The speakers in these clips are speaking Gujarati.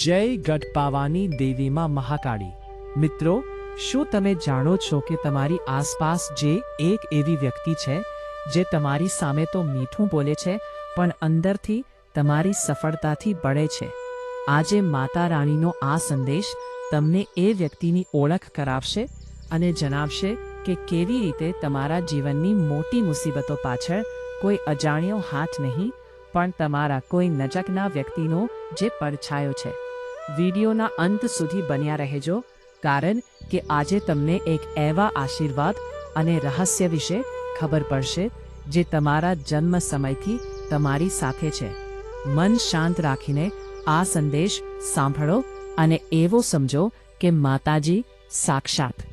જય ગઢપાવાની દેવીમાં મહાકાળી। મિત્રો, શું તમે જાણો છો કે તમારી આસપાસ જે એક એવી વ્યક્તિ છે જે તમારી સામે તો મીઠું બોલે છે પણ અંદરથી તમારી સફળતાથી બળે છે? આજે માતા રાણીનો આ સંદેશ તમને એ વ્યક્તિની ઓળખ કરાવશે અને જણાવશે કે કેવી રીતે તમારા જીવનની મોટી મુસીબતો પાછળ કોઈ અજાણ્યો હાથ નહીં પણ તમારા કોઈ નજીકના વ્યક્તિનો જે પડછાયો છે। વિડીયોના અંત સુધી બન્યા રહેજો, કારણ કે આજે તમને એક એવા આશીર્વાદ અને રહસ્ય વિશે ખબર પડશે જે તમારા જન્મ સમયથી તમારી સાથે છે। મન શાંત રાખીને આ સંદેશ સાંભળો અને એવું સમજો કે માતાજી સાક્ષાત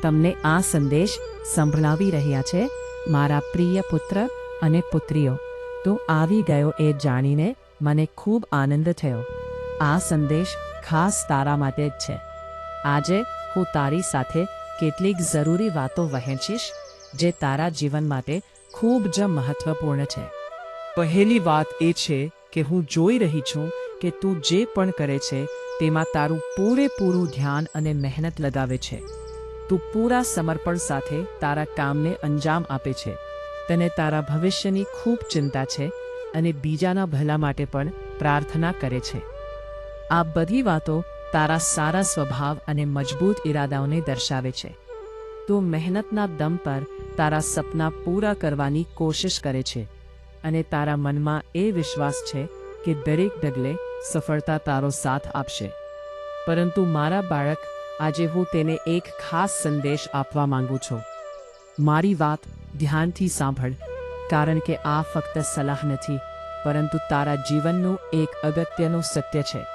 તમને આ સંદેશ સંભળાવી રહ્યા છે। મારા પ્રિય પુત્ર અને પુત્રીઓ, તું આવી ગયો એ જાણીને મને ખૂબ આનંદ થયો। આ સંદેશ ખાસ તારા માટે જ છે। આજે હું તારી સાથે કેટલીક જરૂરી વાતો વહેંચીશ જે તારા જીવન માટે ખૂબ જ મહત્વપૂર્ણ છે। પહેલી વાત એ છે કે હું જોઈ રહી છું કે તું જે પણ કરે છે તેમાં તારું પૂરેપૂરું ધ્યાન અને મહેનત લગાવે છે। તું પૂરા સમર્પણ સાથે તારા કામને અંજામ આપે છે। તને તારા ભવિષ્યની ખૂબ ચિંતા છે અને બીજાના ભલા માટે પણ પ્રાર્થના કરે છે। આ બધી વાતો તારા સારા સ્વભાવ અને મજબૂત ઈરાદાઓને દર્શાવે છે। તું મહેનતના દમ પર તારા સપના પૂરા કરવાની કોશિશ કરે છે અને તારા મનમાં એ વિશ્વાસ છે કે દરેક ડગલે સફળતા તારો સાથ આપશે। પરંતુ મારા બાળક, આજે હું તેને એક ખાસ સંદેશ આપવા માંગુ છું। મારી વાત ધ્યાનથી સાંભળ, કારણ કે આ ફક્ત સલાહ નથી પરંતુ તારા જીવનનું એક અગત્યનું સત્ય છે।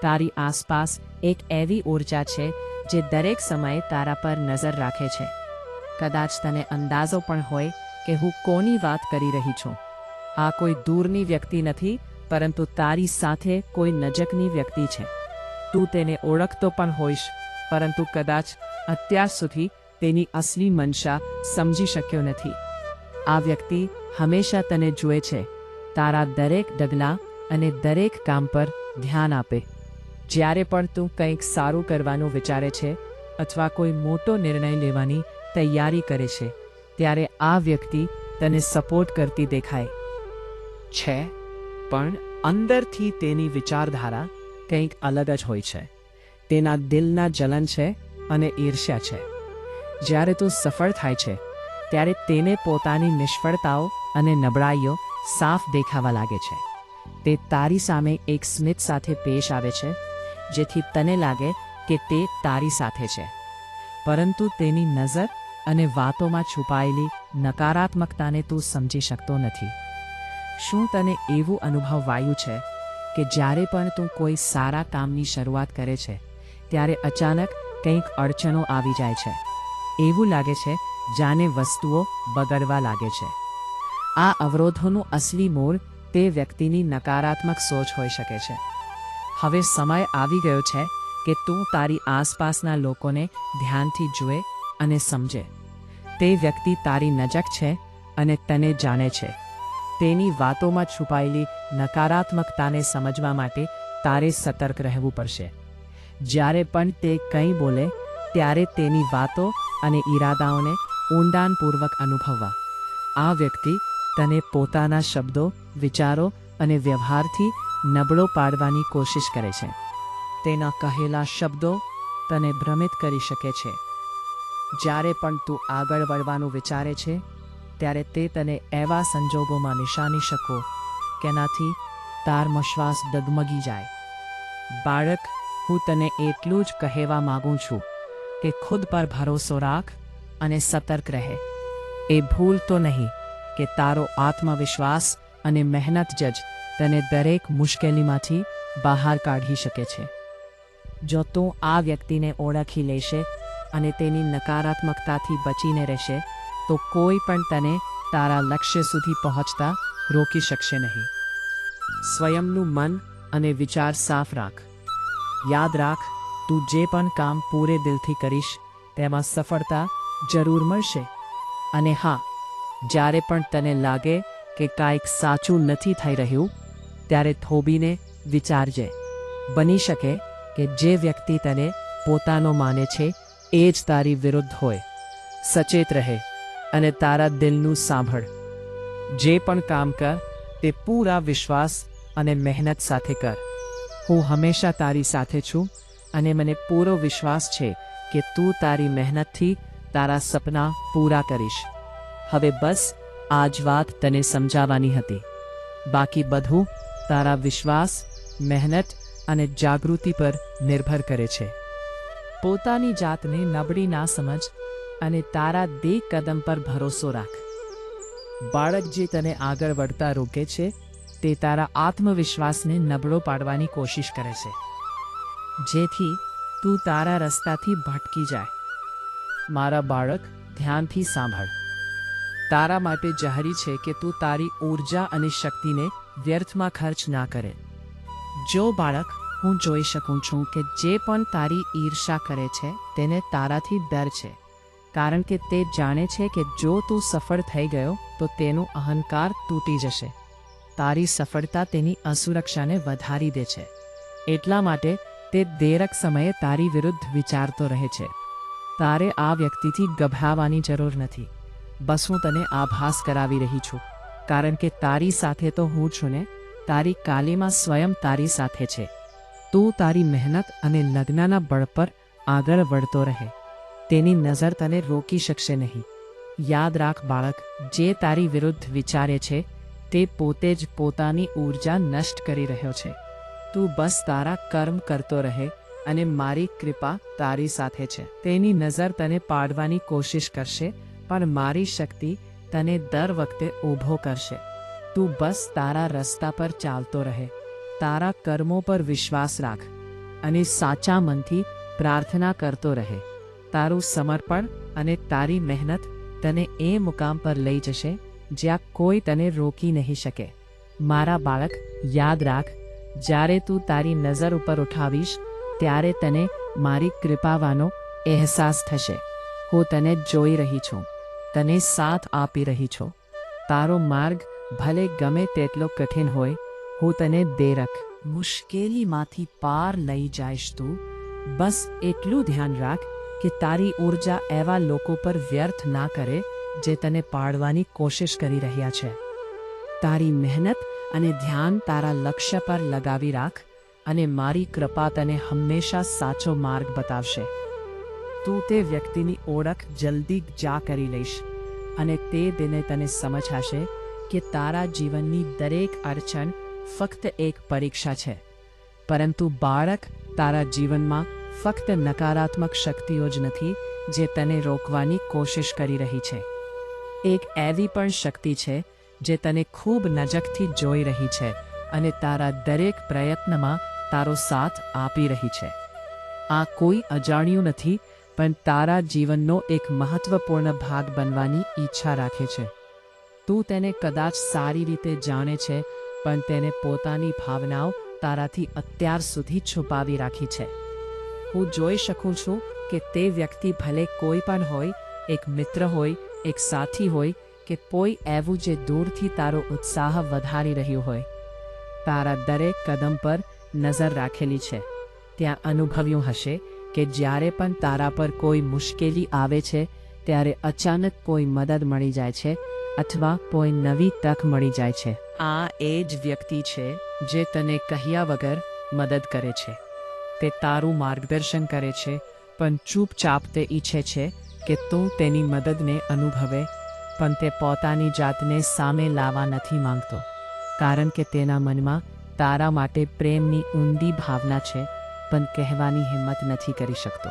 તારી આસપાસ એક એવી ઊર્જા છે જે દરેક સમયે તારા પર નજર રાખે છે। કદાચ તને અંદાજો પણ હોય કે હું કોની વાત કરી રહી છું। આ કોઈ દૂરની વ્યક્તિ નથી, પરંતુ તારી સાથે કોઈ નજીકની વ્યક્તિ છે। તું તેને ઓળખતો પણ હોઈશ, પરંતુ કદાચ અત્યાર સુધી તેની અસલી મનસા સમજી શક્યો નથી। આ વ્યક્તિ હંમેશા તને જુએ છે, તારા દરેક ડગલા અને દરેક કામ પર ધ્યાન આપે। જ્યારે પણ તું કંઈક સારું કરવાનું વિચારે છે અથવા કોઈ મોટો નિર્ણય લેવાની તૈયારી કરે છે, ત્યારે આ વ્યક્તિ તને સપોર્ટ કરતી દેખાય છે, પણ અંદરથી તેની વિચારધારા કંઈક અલગ જ હોય છે। તેના દિલના જલન છે અને ઈર્ષ્યા છે। જ્યારે તું સફળ થાય છે ત્યારે તેને પોતાની નિષ્ફળતાઓ અને નબળાઈઓ સાફ દેખાવા લાગે છે। તે તારી સામે એક સ્મિત સાથે પેશ આવે છે, જેથી તને લાગે કે તે તારી સાથે છે, પરંતુ તેની નજર અને વાતોમાં છુપાયેલી નકારાત્મકતાને તું સમજી શકતો નથી। શું તને એવું અનુભવાયું છે કે જ્યારે પણ તું કોઈ સારા કામની શરૂઆત કરે છે ત્યારે અચાનક કંઈક અડચણો આવી જાય છે? એવું લાગે છે જાણે વસ્તુઓ બગડવા લાગે છે। આ અવરોધોનું અસલી મૂળ તે વ્યક્તિની નકારાત્મક સોચ હોઈ શકે છે। હવે સમય આવી ગયો છે કે તું તારી આસપાસના લોકોને ધ્યાનથી જુએ અને સમજે। તે વ્યક્તિ તારી નજીક છે અને તને જાણે છે। તેની વાતોમાં છુપાયેલી નકારાત્મકતાને સમજવા માટે તારે સતર્ક રહેવું પડશે। જ્યારે પણ તે કંઈ બોલે ત્યારે તેની વાતો અને ઈરાદાઓને ઊંડાણપૂર્વક અનુભવવા। આ વ્યક્તિ તને પોતાના શબ્દો, વિચારો અને વ્યવહારથી નબળો પાડવાની કોશિશ કરે છે। તેના કહેલા શબ્દો તને ભ્રમિત કરી શકે છે। જ્યારે પણ તું આગળ વધવાનું વિચારે છે ત્યારે તે તને એવા સંજોગોમાં નિશાની શકો કે એનાથી તારો શ્વાસ ડગમગી જાય। બાળક, હું તને એટલું જ કહેવા માગું છું કે ખુદ પર ભરોસો રાખ અને સતર્ક રહે। એ ભૂલતો નહીં કે તારો આત્મવિશ્વાસ અને મહેનત જ તને દરેક મુશ્કેલીમાંથી બહાર કાઢી શકે છે। જો તું આ વ્યક્તિને ઓળખી લેશે અને તેની નકારાત્મકતાથી બચીને રહેશે તો કોઈ પણ તને તારા લક્ષ્ય સુધી પહોંચતા રોકી શકશે નહીં। સ્વયંનું મન અને વિચાર સાફ રાખ। યાદ રાખ, તું જે પણ કામ પૂરે દિલથી કરીશ તેમાં સફળતા જરૂર મળશે। અને હા, જ્યારે પણ તને લાગે કે કાંઈક સાચું નથી થઈ રહ્યું ત્યારે થોભીને વિચારજે બની શકે કે જે વ્યક્તિ તને પોતાનો માને છે એ જ તારી વિરુદ્ધ હોય. સચેત રહે અને તારા દિલનું સાંભળ. જે પણ કામ કર તે પૂરા વિશ્વાસ અને મહેનત સાથે કર. હું હંમેશા તારી સાથે છું અને મને પૂરો વિશ્વાસ છે કે તું તારી મહેનતથી તારા સપના પૂરા કરીશ. હવે બસ આ જ વાત તને સમજાવવાની હતી. બાકી બધું તારા વિશ્વાસ, મહેનત અને જાગૃતિ પર નિર્ભર કરે છે. પોતાની જાતને નબળી ના સમજ અને તારા દે કદમ પર ભરોસો રાખ. બાળક જે તને આગળ વધતા રોકે છે તે તારા આત્મવિશ્વાસને નબળો પાડવાની કોશિશ કરે છે, જેથી તું તારા રસ્તાથી ભટકી જાય. મારા બાળક, ધ્યાનથી સાંભળ. તારા માટે જહરી છે કે તું તારી ઊર્જા અને શક્તિને વ્યર્થમાં ખર્ચ ના કરે. જો બાળક, હું જોઈ શકું છું કે જે પણ તારી ઈર્ષા કરે છે તેને તારાથી ડર છે, કારણ કે તે જાણે છે કે જો તું સફળ થઈ ગયો તો તેનું અહંકાર તૂટી જશે. તારી સફળતા તેની અસુરક્ષાને વધારી દે છે. એટલા માટે તે દેરક સમયે તારી વિરુદ્ધ વિચારતો રહે છે. તારે આ વ્યક્તિથી ગભરાવાની જરૂર નથી. બસ હું તને આભાસ કરાવી રહી છું, કારણ કે તારી સાથે તો હું છું ને. તારી કાલીમાં સ્વયં તારી સાથે છે. તું તારી મહેનત અને લગ્નના બળ પર આગળ વધતો રહે. તેની નજર તને રોકી શકશે નહીં. યાદ રાખ બાળક, જે તારી વિરુદ્ધ વિચારે છે તે પોતે જ પોતાની ઊર્જા નષ્ટ કરી રહ્યો છે. તું બસ તારા કર્મ કરતો રહે અને મારી કૃપા તારી સાથે છે. તેની નજર તને પાડવાની કોશિશ કરશે, પણ મારી શક્તિ તને દર વખતે ઊભો કરશે. તું બસ તારા રસ્તા પર ચાલતો રહે. તારા કર્મો પર વિશ્વાસ રાખ અને સાચા મનથી પ્રાર્થના કરતો રહે. તારું સમર્પણ અને તારી મહેનત તને એ મુકામ પર લઈ જશે જ્યાં કોઈ તને રોકી નહીં શકે. મારા બાળક, યાદ રાખ, જ્યારે તું તારી નજર ઉપર ઉઠાવીશ ત્યારે તને મારી કૃપાવાનો અહેસાસ થશે. હું તને જોઈ રહી છું, તને સાથ આપી રહી છું. તારો માર્ગ ભલે ગમે તેટલો કઠિન હોય, હું તને દેરક મુશ્કેલીમાંથી પાર લઈ જઈશ. તું બસ એટલું ધ્યાન રાખ કે તારી ઊર્જા એવા લોકો પર વ્યર્થ ના કરે જે તને પાડવાની કોશિશ કરી રહ્યા છે. તારી મહેનત અને ધ્યાન તારા લક્ષ્ય પર લગાવી રાખ અને મારી કૃપા તને હંમેશા સાચો માર્ગ બતાવશે. તું તે વ્યક્તિની ઓળખ જલ્દી જા કરી લઈશ અને તે દિને તને સમજાશે કે તારા જીવનની દરેક અડચણ ફક્ત એક પરીક્ષા છે. પરંતુ બાળક, તારા જીવનમાં ફક્ત નકારાત્મક શક્તિઓ જ નથી જે તને રોકવાની કોશિશ કરી રહી છે. એક એવી પણ શક્તિ છે જે તને ખૂબ નજીકથી જોઈ રહી છે અને તારા દરેક પ્રયત્નમાં તારો સાથ આપી રહી છે. આ કોઈ અજાણ્યું નથી, પણ તારા જીવનનો એક મહત્વપૂર્ણ ભાગ બનવાની ઈચ્છા રાખે છે. તું તેને કદાચ સારી રીતે જાણે છે, પણ તેને પોતાની ભાવનાઓ તારાથી અત્યાર સુધી છુપાવી રાખી છે. હું જોઈ શકું છું કે તે વ્યક્તિ ભલે કોઈ પણ હોય, એક મિત્ર હોય, એક સાથી હોય કે કોઈ એવું જે દૂરથી તારો ઉત્સાહ વધારી રહ્યું હોય. તારા દરેક કદમ પર નજર રાખેલી છે. ત્યાં અનુભવ્યું હશે કે જ્યારે પણ તારા પર કોઈ મુશ્કેલી આવે છે ત્યારે અચાનક કોઈ મદદ મળી જાય છે અથવા કોઈ નવી તક મળી જાય છે. આ એ જ વ્યક્તિ છે જે તને કહ્યા વગર મદદ કરે છે. તે તારું માર્ગદર્શન કરે છે, પણ ચૂપચાપ તે ઈચ્છે છે કે તું તેની મદદને અનુભવે, પણ તે પોતાની જાતને સામે લાવવા નથી માંગતો, કારણ કે તેના મનમાં તારા માટે પ્રેમની ઊંડી ભાવના છે, પણ કહેવાની હિંમત નથી કરી શકતો.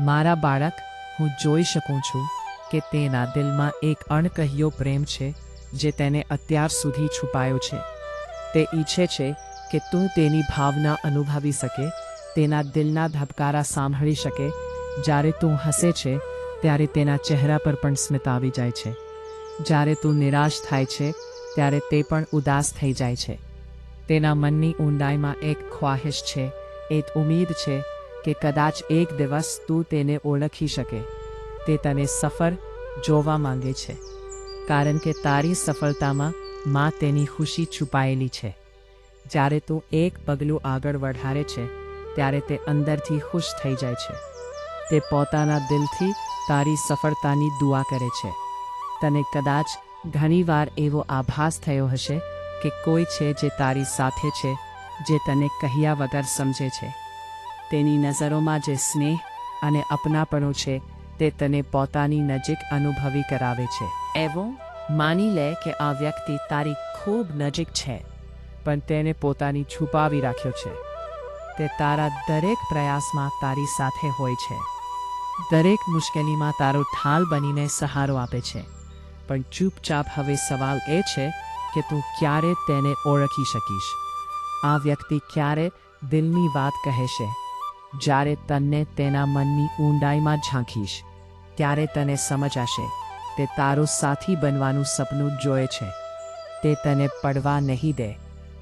મારા બાળક, હું જોઈ શકું છું કે તેના દિલમાં એક અણકહ્યો પ્રેમ છે જે તેને અત્યાર સુધી છુપાયો છે. તે ઈચ્છે છે કે તું તેની ભાવના અનુભવી શકે, તેના દિલના ધબકારા સાંભળી શકે. જ્યારે તું હસે છે ત્યારે તેના ચહેરા પર પણ સ્મિત આવી જાય છે. જ્યારે તું નિરાશ થાય છે ત્યારે તે પણ ઉદાસ થઈ જાય છે. તેના મનની ઊંડાઈમાં એક ખ્વાહિશ છે, એક ઉમ્મીદ છે કે કદાચ એક દિવસ તું તેને ઓળખી શકે. તે તને સફળ જોવા માંગે છે, કારણ કે તારી સફળતામાં તેની ખુશી છુપાયેલી છે. જ્યારે તું એક પગલું આગળ વધારે છે ત્યારે તે અંદરથી ખુશ થઈ જાય છે. તે પોતાના દિલથી તારી સફળતાની દુઆ કરે છે. તને કદાચ ઘણીવાર એવો આભાસ થયો હશે કે કોઈ છે જે તારી સાથે છે, જે તને કહ્યા વગર સમજે છે. તેની નજરોમાં જે સ્નેહ અને અપનાપણું છે તે તને પોતાની નજીક અનુભવી કરાવે છે. એવું માની લે કે આ વ્યક્તિ તારી ખૂબ નજીક છે, પણ તેને પોતાની છુપાવી રાખ્યો છે. તે તારા દરેક પ્રયાસમાં તારી સાથે હોય છે. દરેક મુશ્કેલીમાં તારો ઢાલ બનીને સહારો આપે છે. પણ ચૂપચાપ હવે સવાલ એ છે કે તું ક્યારે તેને ઓળખી શકીશ. આ વ્યક્તિ ક્યારે દિલની વાત કહેશે? જ્યારે તને તેના મનની ઊંડાઈમાં ઝાંખીશ ત્યારે તને સમજાશે તે તારું સાથી બનવાનું સપનું જોએ છે. તે તને પડવા નહીં દે.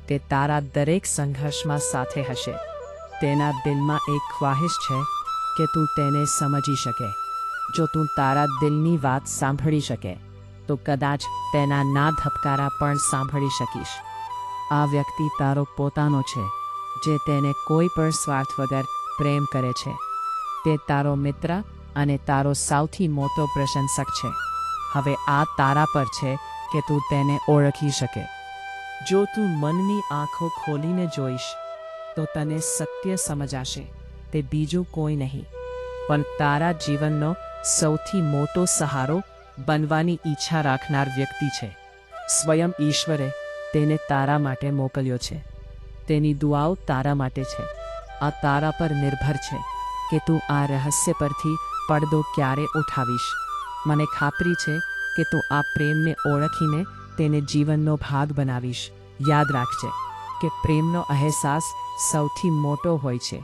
તે તારા દરેક સંઘર્ષમાં સાથે હશે. તેના દિલમાં એક ખ્વાહિશ છે કે તું તેને સમજી શકે. જો તું તારા દિલની વાત સાંભળી શકે તો કદાચ તેના ના ધબકારા પણ સાંભળી શકીશ. આ વ્યક્તિ તારો પોતાનો છે, જે તેને કોઈ પણ સ્વાર્થ વગર પ્રેમ કરે છે. તે તારો મિત્ર અને તારો સૌથી મોટો પ્રશંસક છે. હવે આ તારા પર છે કે તું તેને ઓળખી શકે. જો તું મનની આંખો ખોલીને જોઈશ તો તને સત્ય સમજાશે. તે બીજું કોઈ નહીં પણ તારા જીવનનો સૌથી મોટો સહારો બનવાની ઈચ્છા રાખનાર વ્યક્તિ છે. સ્વયં ઈશ્વરે તેને તારા માટે મોકલ્યો છે. તેની દુઆઓ તારા માટે છે. આ તારા પર નિર્ભર છે કે તું આ રહસ્ય પરથી પડદો ક્યારે ઉઠાવીશ. મને ખાતરી છે કે તું આ પ્રેમને ઓળખીને તેને જીવનનો ભાગ બનાવીશ. યાદ રાખજે કે પ્રેમનો અહેસાસ સૌથી મોટો હોય છે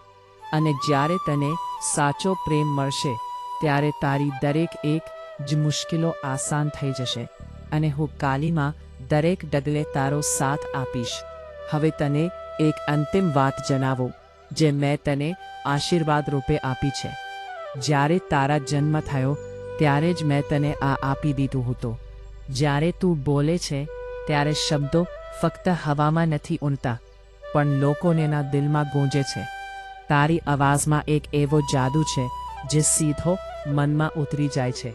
અને જ્યારે તને સાચો પ્રેમ મળશે ત્યારે તારી દરેક એક જ મુશ્કેલો આસાન થઈ જશે અને હું કાલીમાં દરેક ડગલે તારો સાથ આપીશ. હવે તને એક અંતિમ વાત જણાવું જે મેં તને આશીર્વાદ રૂપે આપી છે. જ્યારે તારા જન્મ થયો ત્યારે જ મેં તને આ આપી દીધું હતું. જ્યારે તું બોલે છે ત્યારે શબ્દો ફક્ત હવામાં નથી ઉડતા પણ લોકોના દિલમાં ગૂંજે છે. તારી અવાજમાં એક એવો જાદુ છે જે સીધો મનમાં ઉતરી જાય છે.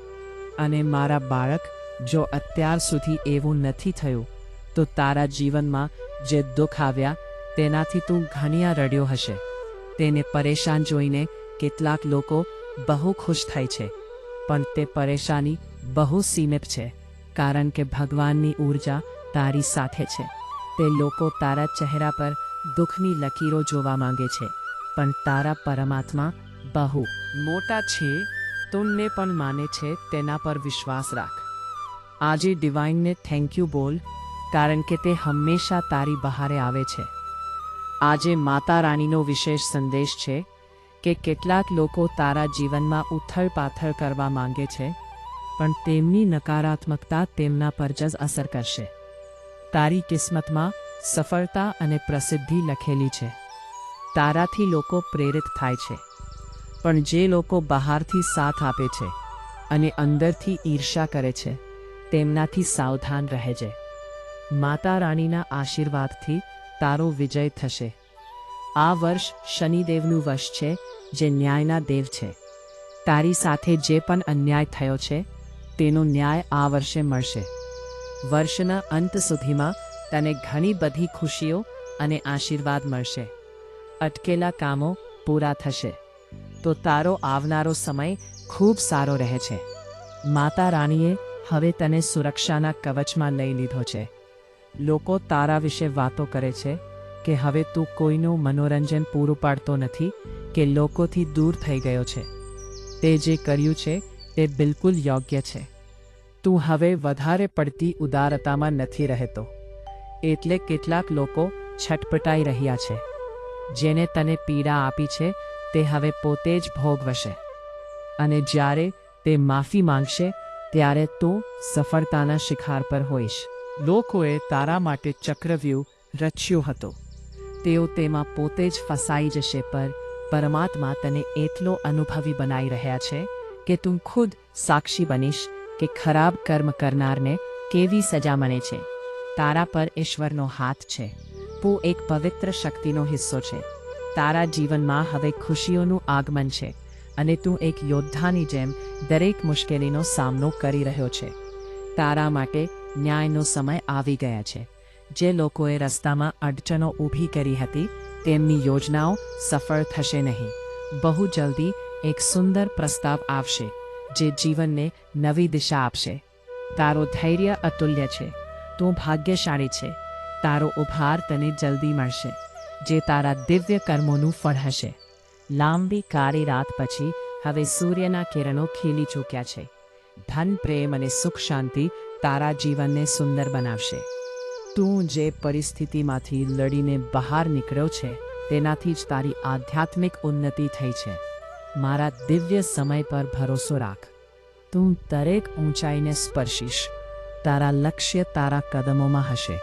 અને મારા બાળક, જો અત્યાર સુધી એવું નથી થયું તો તારા જીવનમાં જે દુઃખ આવ્યા તેનાથી તું ઘણી રડ્યો હશે. તેને પરેશાન જોઈને કેટલાક લોકો બહુ ખુશ થાય છે, પણ તે પરેશાની બહુ સીમિત છે કારણ કે ભગવાનની ઊર્જા તારી સાથે છે. તે લોકો તારા ચહેરા પર દુઃખની લકીરો જોવા માંગે છે, પણ તારા પરમાત્મા બહુ મોટા છે. તુમને પણ માને છે તેના પર વિશ્વાસ રાખ. આજે ડિવાઇનને થેન્ક યુ બોલ, કારણ કે તે હંમેશા તારી બહારે આવે છે. આજે માતા રાણીનો વિશેષ સંદેશ છે કે કેટલાક લોકો તારા જીવનમાં ઉથલ-પાથલ કરવા માંગે છે, પણ તેમની નકારાત્મકતા તેમના પર જ અસર કરશે. તારી કિસ્મતમાં સફળતા અને પ્રસિદ્ધિ લખેલી છે. તારાથી લોકો પ્રેરિત થાય છે, પણ જે લોકો બહારથી સાથ આપે છે અને અંદરથી ઈર્ષા કરે છે તેમનાથી સાવધાન રહેજે. માતા રાણીના આશીર્વાદથી તારો વિજય થશે. આ વર્ષ શનિદેવનું વર્ષ છે, જે ન્યાયના દેવ છે. તારી સાથે જે પણ અન્યાય થયો છે તેનો ન્યાય આ વર્ષે મળશે. વર્ષના અંત સુધીમાં તને ઘણી બધી ખુશીઓ અને આશીર્વાદ મળશે. અટકેલા કામો પૂરા થશે તો તારો આવનારો સમય ખૂબ સારો રહે છે. માતા રાણીએ હવે તને સુરક્ષાના કવચમાં લઈ લીધો છે. લોકો તારા વિશે વાતો કરે છે કે હવે તું કોઈનું મનોરંજન પૂરું પાડતો નથી કે લોકોથી દૂર થઈ ગયો છે. તે જે કર્યું છે તે બિલકુલ યોગ્ય છે. તું હવે વધારે પડતી ઉદારતામાં નથી રહેતો, એટલે કેટલાક લોકો છટપટાઈ રહ્યા છે. જેને તને પીડા આપી છે તે હવે પોતે જ ભોગવશે અને જ્યારે તે માફી માંગશે ત્યારે તું સફળતાના શિખર પર હોઈશ. લોકોએ તારા માટે ચક્રવ્યૂહ રચ્યો હતો. તેઓ તેમાં પોતે જ ફસાઈ જશે, પર પરમાત્મા તને એટલો અનુભવી બનાવી રહ્યા છે કે તું ખુદ સાક્ષી બનીશ કે ખરાબ કર્મ કરનારને કેવી સજા મળે છે. તારા પર ઈશ્વરનો હાથ છે. તું એક પવિત્ર શક્તિનો હિસ્સો છે. તારા જીવનમાં હવે ખુશીઓનું આગમન છે અને તું એક યોદ્ધાની જેમ દરેક મુશ્કેલીનો સામનો કરી રહ્યો છે. તારા માટે ન્યાયનો સમય આવી ગયા છે. જે લોકોએ રસ્તામાં અડચણો ઊભી કરી હતી તેમની યોજનાઓ સફળ થશે નહીં. બહુ જલ્દી એક સુંદર પ્રસ્તાવ આવશે જે જીવનને નવી દિશા આપશે. તારો ધૈર્ય અતુલ્ય છે. તું ભાગ્યશાળી છે. તારો ઉપહાર તને જલ્દી મળશે જે તારા દિવ્ય કર્મોનું ફળ હશે. લાંબી કાળી રાત પછી હવે સૂર્યના કિરણો ખીલી ચૂક્યા છે. ધન, પ્રેમ અને સુખ શાંતિ તારા જીવનને સુંદર બનાવશે. તું જે પરિસ્થિતિમાંથી લડીને બહાર નીકળ્યો છે તેનાથી જ તારી આધ્યાત્મિક ઉન્નતિ થઈ છે. મારા દિવ્ય સમય પર ભરોસો રાખ. તું દરેક ઊંચાઈને સ્પર્શીશ. તારા લક્ષ્ય તારા કદમોમાં હશે.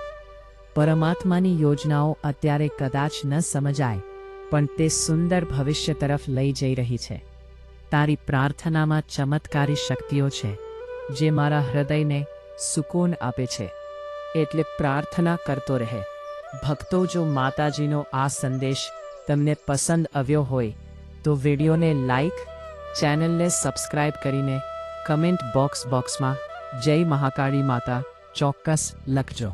પરમાત્માની યોજનાઓ અત્યારે કદાચ ન સમજાય પણ તે સુંદર ભવિષ્ય તરફ લઈ જઈ રહી છે. તારી પ્રાર્થનામાં ચમત્કારી શક્તિઓ છે જે મારા હૃદયને સુકૂન આપે છે. એટલે પ્રાર્થના કરતો રહે. ભક્તો, જો માતાજીનો આ સંદેશ તમને પસંદ આવ્યો હોય તો વિડીયોને લાઈક, ચેનલને સબસ્ક્રાઇબ કરીને કમેન્ટ બોક્સમાં જય મહાકાળી માતા ચોક્કસ લખજો.